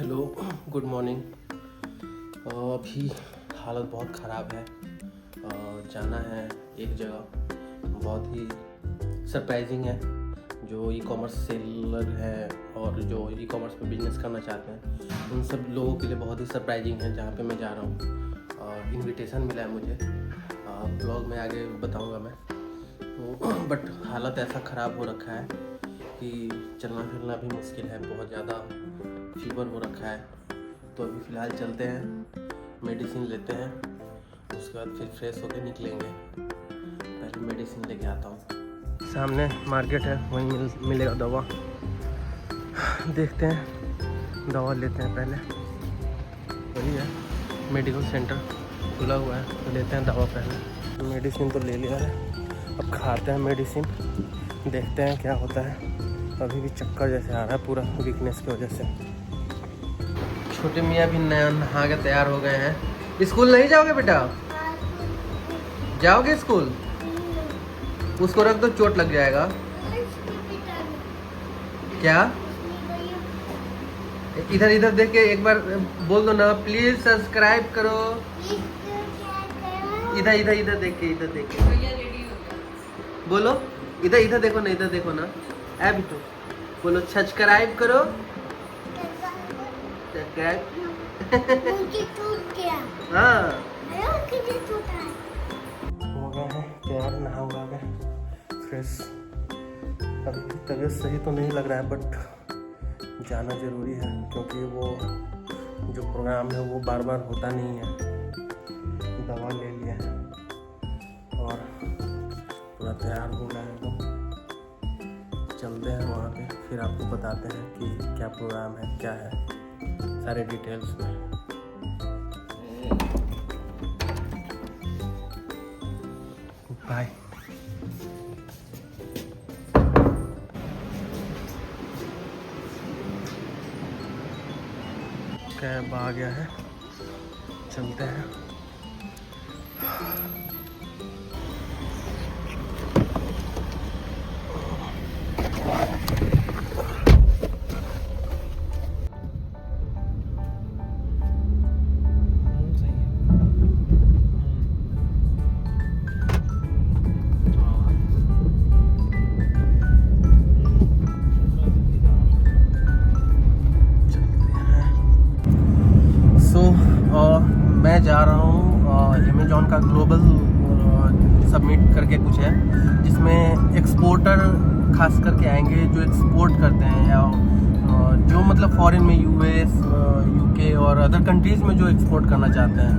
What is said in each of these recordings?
Hello, good morning. अभी हालत बहुत ख़राब है। जाना है एक जगह, बहुत ही सरप्राइजिंग है। जो ई कॉमर्स सेलर है और जो ई कॉमर्स में बिजनेस करना चाहते हैं उन सब लोगों के लिए बहुत ही सरप्राइजिंग है जहाँ पे मैं जा रहा हूँ। इनविटेशन मिला है मुझे, ब्लॉग में आगे बताऊँगा मैं। तो बट हालत ऐसा ख़राब हो रखा है कि चलना फिरना भी मुश्किल है, बहुत ज़्यादा फीवर हो रखा है। तो अभी फ़िलहाल चलते हैं, मेडिसिन लेते हैं, उसके बाद फिर फ्रेश होकर निकलेंगे। पहले मेडिसिन लेके आता हूँ। सामने मार्केट है, वहीं मिलेगा दवा। देखते हैं, दवा लेते हैं पहले। वही है, मेडिकल सेंटर खुला हुआ है, तो लेते हैं दवा पहले। मेडिसिन तो ले लिया है, अब खाते हैं मेडिसिन, देखते हैं क्या होता है। अभी भी चक्कर जैसे आ रहा है पूरा वीकनेस की वजह से। छोटे मियाँ भी नहा के तैयार हो गए हैं। स्कूल नहीं जाओगे बेटा? जाओगे स्कूल? उसको रख दो, चोट लग जाएगा। क्या? इधर इधर देख के एक बार बोल दो ना, प्लीज सब्सक्राइब करो। इधर इधर इधर देख के बोलो। इधर इधर देखो ना, इधर देखो ना। अभी तो बोलो, सब्सक्राइब करो। सब्सक्राइब हाँ हो गया है तैयार, नहा हुआ गया, फ्रेश। अभी तबीयत सही तो नहीं लग रहा है, बट जाना ज़रूरी है क्योंकि वो जो प्रोग्राम है वो बार बार होता नहीं है। दवा ले लिया है और पूरा तैयार हो गया है। तो चलते हैं वहाँ पे, फिर आपको बताते हैं कि क्या प्रोग्राम है, क्या है, सारे डिटेल्स में। बाय। कैब आ गया है, चलते हैं। मैं जा रहा हूँ अमेजॉन का ग्लोबल सबमिट करके कुछ है, जिसमें एक्सपोर्टर खास करके आएंगे जो एक्सपोर्ट करते हैं, या जो मतलब फॉरेन में यूएस, यूके और अदर कंट्रीज़ में जो एक्सपोर्ट करना चाहते हैं,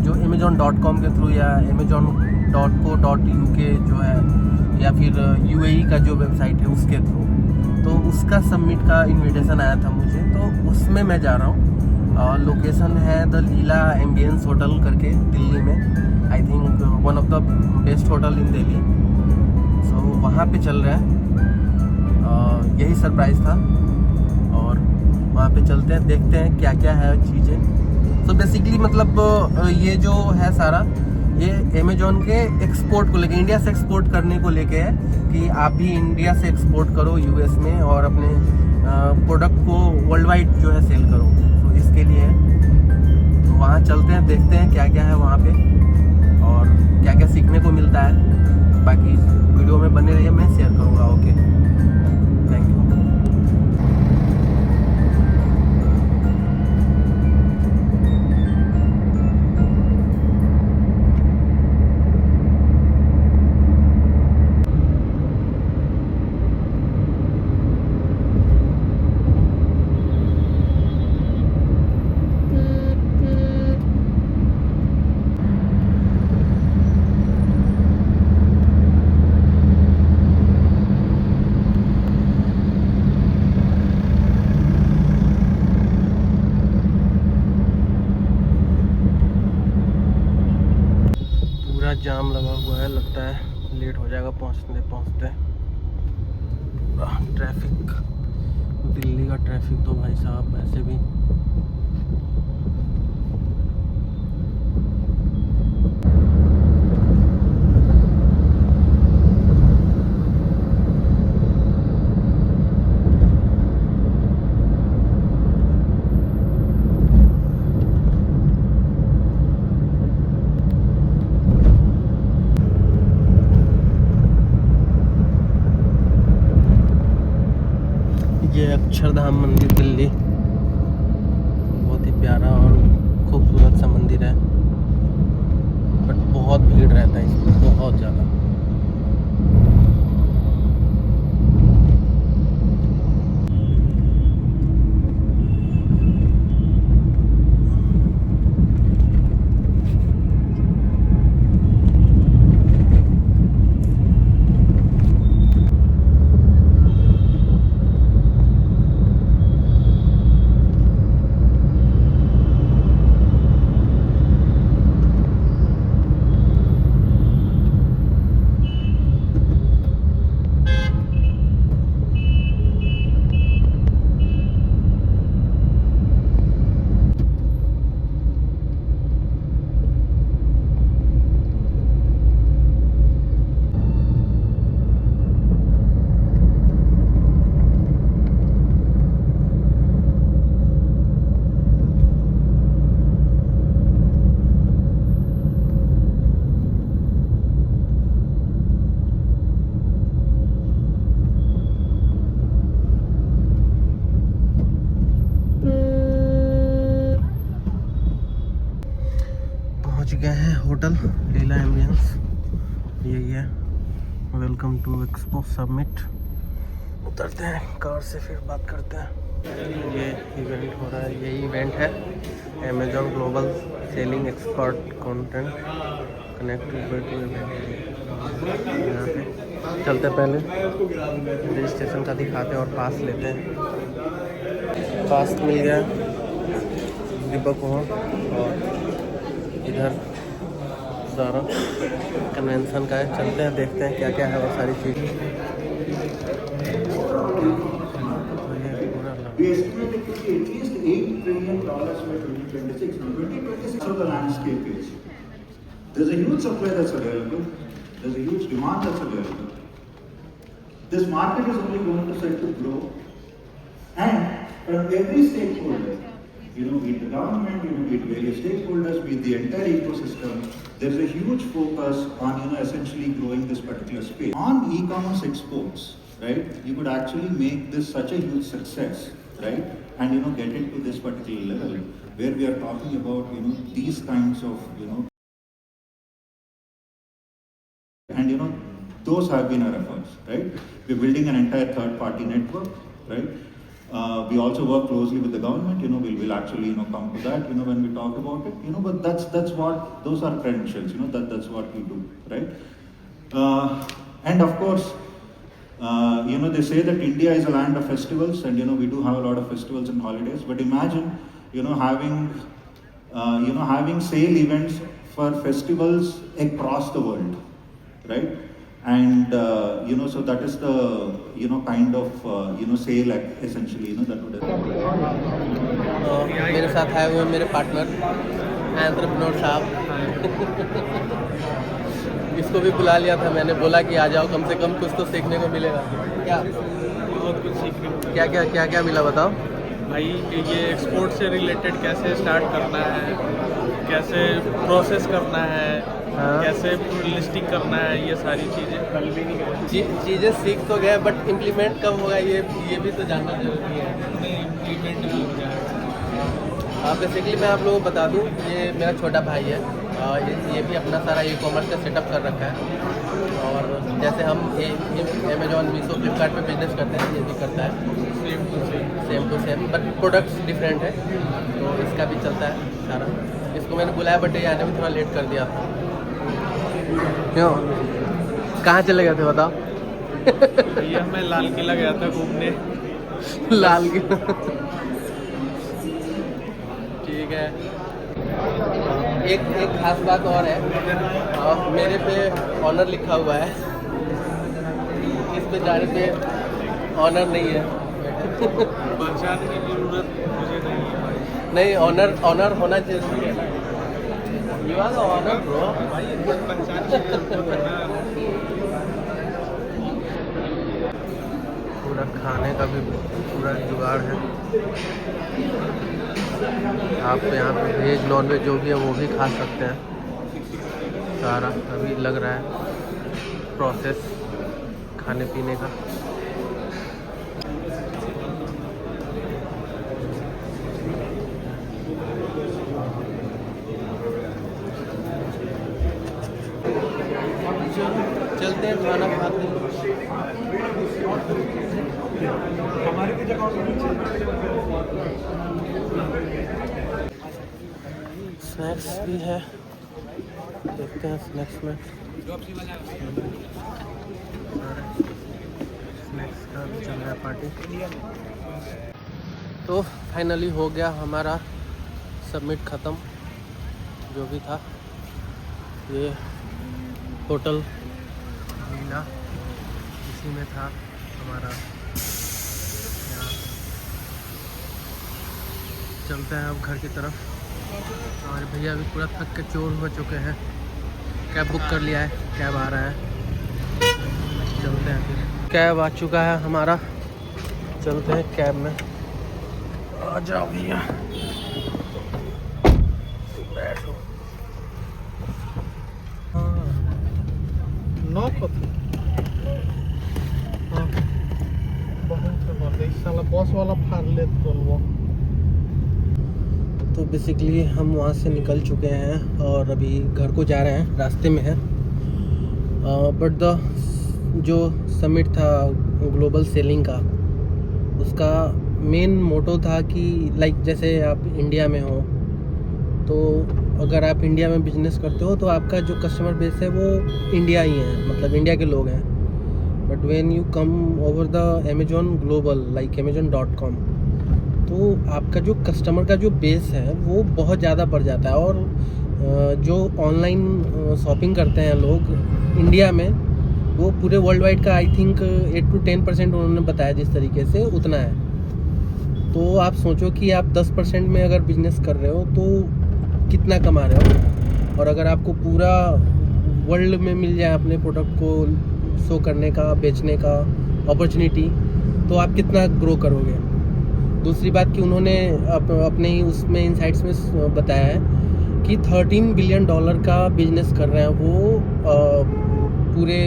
जो amazon.com के थ्रू या amazon.co.uk जो है, या फिर UAE का जो वेबसाइट है उसके थ्रू। तो उसका सबमिट का इन्विटेशन आया था मुझे, तो उसमें मैं जा रहा हूँ। लोकेशन है द लीला एम्बियंस होटल करके, दिल्ली में। I think one of the best hotel in Delhi. So वहाँ पे चल रहे हैं, यही सरप्राइज़ था। और वहाँ पे चलते हैं, देखते हैं क्या क्या है चीज़ें। सो बेसिकली मतलब ये जो है सारा, ये अमेजॉन के एक्सपोर्ट को लेके, इंडिया से एक्सपोर्ट करने को लेके है कि आप भी इंडिया से एक्सपोर्ट करो यूएस में और अपने प्रोडक्ट को वर्ल्ड वाइड जो है सेल करो। तो इसके लिए है, तो वहाँ चलते हैं, देखते हैं क्या क्या है वहाँ पे और क्या क्या सीखने को मिलता है। बाकी वीडियो में बने रहिए, मैं शेयर करूँगा। Okay, thank you. जाम लगा हुआ है, लगता है लेट हो जाएगा पहुंचते पहुंचते। पूरा ट्रैफिक, दिल्ली का ट्रैफिक तो भाई साहब ऐसे भी। ये अक्षरधाम मंदिर दिल्ली, बहुत ही प्यारा और खूबसूरत सा मंदिर है, बट बहुत भीड़ रहता है इसमें, बहुत ज़्यादा। पहुंच गए हैं होटल लीला एम्बियंस, यही है। Welcome to expo summit. उतरते हैं कार से, फिर बात करते हैं। ये इवेंट हो रहा है, यही इवेंट है Amazon global selling expert content connect to event. यहाँ पे चलते पहले रजिस्ट्रेशन का दिखाते हैं और पास लेते हैं। पास मिल गया दीपक को, और इधर सारा कन्वेंशन का है। चलते हैं, देखते हैं क्या क्या है और सारी चीज़। We estimate it to be at least $8 trillion by 2026. Now, 2026 so the landscape is. There's a huge supply that's available. There's a huge demand that's available. This market is only going to set to grow. And from every stakeholder, be it the government, be it various stakeholders, be it the entire ecosystem, there's a huge focus on, essentially growing this particular space. On e-commerce exports, right, you could actually make this such a huge success, right, and, get it to this particular level where we are talking about, these kinds of, and, those have been our efforts, right? We're building an entire third-party network, right? We also work closely with the government. We'll actually come to that. When we talk about it. But that's what those are credentials. That's what we do, right? And of course, they say that India is a land of festivals, and we do have a lot of festivals and holidays. But imagine, having sale events for festivals across the world, right? And so that is the kind of sale essentially that would मेरे साथ आए हुए मेरे partner entrepreneur साहब। इसको भी बुला लिया था मैंने, बोला कि आ जाओ, कम से कम कुछ तो सीखने को मिलेगा। क्या बहुत कुछ सीखने को क्या मिला बताओ भाई। ये एक्सपोर्ट से रिलेटेड कैसे स्टार्ट करना है, कैसे प्रोसेस करना है, कैसे लिस्टिंग करना है, ये सारी चीज़ें कल भी नहीं गए। चीज़ें सीख तो गए, बट इम्प्लीमेंट कब होगा ये भी तो जानना जरूरी है। इम्प्लीमेंट भी हो जाएगा। बेसिकली मैं आप लोगों को बता दूं, ये मेरा छोटा भाई है। ये भी अपना सारा ई-कॉमर्स का सेटअप कर रखा है, और जैसे हम अमेजॉन, मीशो, फ्लिपकार्ट पे बिजनेस करते हैं, ये भी करता है same to same, but products different है। तो इसका भी चलता है सारा। इसको मैंने बुलाया, बट ये आने में थोड़ा लेट कर दिया था। क्यों, कहाँ चले गए थे बताओ? भैया मैं लाल किला गया था घूमने। लाल किला ठीक है। एक खास बात और है, मेरे पे ऑनर लिखा हुआ है, इस पे जाने पे ऑनर नहीं है। पहचान की जरूरत मुझे नहीं है भाई। नहीं, ऑनर होना चाहिए। You are the owner, bro. भाई पहचान की जरूरत है ना। पूरा खाने का भी पूरा जुगाड़ है। आप यहाँ पे वेज नॉन वेज जो भी है वो भी खा सकते हैं। सारा अभी लग रहा है प्रोसेस खाने पीने का। खाना खाते हैं। स्नैक्स भी है, देखते हैं स्नैक्स में। स्नैक्स का भी चल रहा है पार्टी। तो फाइनली हो गया हमारा सबमिट ख़त्म, जो भी था। ये होटल मीना, इसी में था हमारा। यहाँ चलते हैं अब घर की तरफ। हमारे भैया भी पूरा थक के चोर हो चुके हैं। कैब बुक कर लिया है, कैब आ रहा है, चलते हैं फिर। कैब आ चुका है हमारा, चलते हैं कैब में। आ जाओ भैया, बैठो। नौ कथी बहुत इस साला बस वाला फाड़ ले तो। तो बेसिकली हम वहाँ से निकल चुके हैं और अभी घर को जा रहे हैं, रास्ते में हैं। बट जो समिट था ग्लोबल सेलिंग का, उसका मेन मोटो था कि लाइक जैसे आप इंडिया में हो, तो अगर आप इंडिया में बिजनेस करते हो तो आपका जो कस्टमर बेस है वो इंडिया ही है, मतलब इंडिया के लोग हैं। But when you come over the Amazon global like amazon.com, तो आपका जो कस्टमर का जो बेस है वो बहुत ज़्यादा बढ़ जाता है। और जो ऑनलाइन शॉपिंग करते हैं लोग इंडिया में, वो पूरे वर्ल्ड वाइड का आई थिंक 8 to 10% उन्होंने बताया जिस तरीके से, उतना है। तो आप सोचो कि आप 10% में अगर बिजनेस कर रहे हो तो कितना कमा रहे हो। और अगर आपको पूरा वर्ल्ड में मिल जाए अपने प्रोडक्ट को शो करने का, बेचने का अपॉर्चुनिटी, तो आप कितना ग्रो करोगे। दूसरी बात कि उन्होंने अपने ही उसमें इनसाइट्स में बताया है कि $13 बिलियन का बिजनेस कर रहे हैं वो पूरे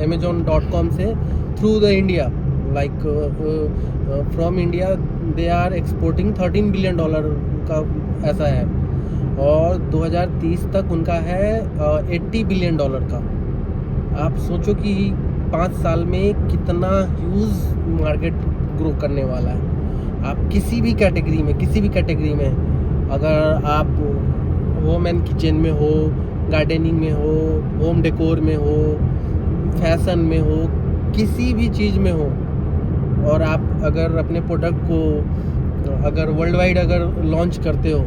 amazon.com से through the India, like from India they are exporting $13 billion का, ऐसा है। और 2030 तक उनका है $80 बिलियन का। आप सोचो कि 5 साल में कितना ह्यूज मार्केट ग्रो करने वाला है। आप किसी भी कैटेगरी में अगर आप होम एंड किचन में हो, गार्डनिंग में हो, होम डेकोर में हो, फैशन में हो, किसी भी चीज़ में हो, और आप अगर अपने प्रोडक्ट को अगर वर्ल्ड वाइड अगर लॉन्च करते हो,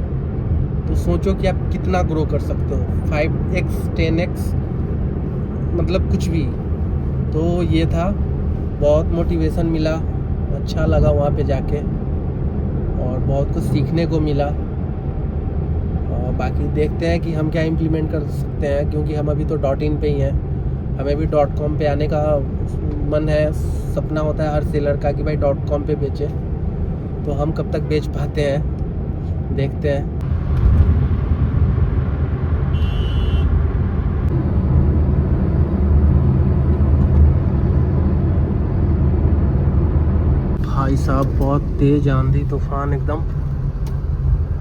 तो सोचो कि आप कितना ग्रो कर सकते हो, 5x 10x, मतलब कुछ भी। तो ये था, बहुत मोटिवेशन मिला, अच्छा लगा वहाँ पे जाके, और बहुत कुछ सीखने को मिला। और बाकी देखते हैं कि हम क्या इम्प्लीमेंट कर सकते हैं, क्योंकि हम अभी तो .in पे ही हैं। हमें भी .com पे आने का मन है, सपना होता है हर सेलर का कि भाई .com पे बेचे। तो हम कब तक बेच पाते हैं, देखते हैं। भाई साहब, बहुत तेज आंधी तूफान, एकदम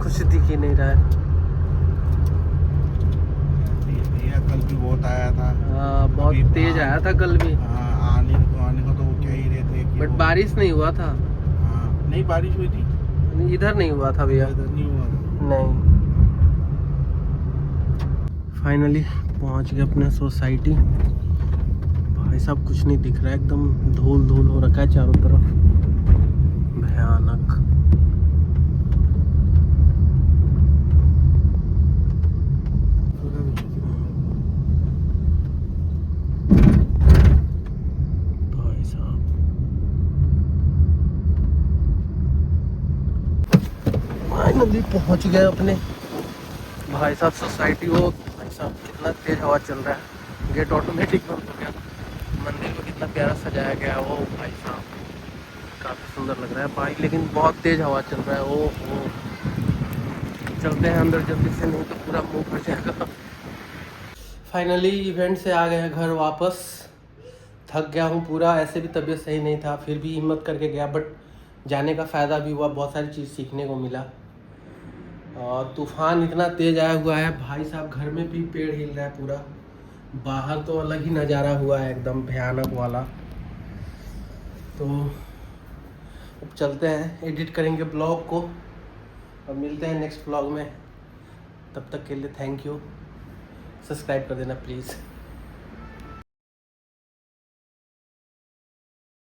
कुछ दिख ही नहीं रहा है। भैया कल भी बहुत आया था। हाँ, बहुत तेज आया था कल भी। हाँ, आने को तो वो कह ही रहे थे कि बट बारिश नहीं हुआ था। हाँ, नहीं बारिश हुई थी, इधर नहीं हुआ था भैया, इधर नहीं हुआ था। नहीं। फाइनली पहुंच गए अपने सोसाइटी। भाई साहब कुछ नहीं दिख रहा है, एकदम धूल धूल हो रखा है चारों तरफ, भयानक। भाई साहब फाइनली पहुंच गए अपने भाई साहब सोसाइटी को। भाई साहब कितना तेज हवा चल रहा है, गेट ऑटोमेटिक बंद हो गया। मंदिर को कितना प्यारा सजाया गया है, वो भाई साहब काफ़ी सुंदर लग रहा है भाई, लेकिन बहुत तेज हवा चल रहा है। वो चलते हैं अंदर जल्दी से, नहीं तो पूरा मुंह भर जाएगा। फाइनली इवेंट से आ गए हैं घर वापस। थक गया हूँ पूरा, ऐसे भी तबीयत सही नहीं था, फिर भी हिम्मत करके गया। बट जाने का फ़ायदा भी हुआ, बहुत सारी चीज़ सीखने को मिला। और तूफ़ान इतना तेज़ आया हुआ है भाई साहब, घर में भी पेड़ हिल रहा है पूरा। बाहर तो अलग ही नज़ारा हुआ है, एकदम भयानक वाला। तो अब चलते हैं, एडिट करेंगे ब्लॉग को और मिलते हैं नेक्स्ट ब्लॉग में। तब तक के लिए थैंक यू, सब्सक्राइब कर देना प्लीज़।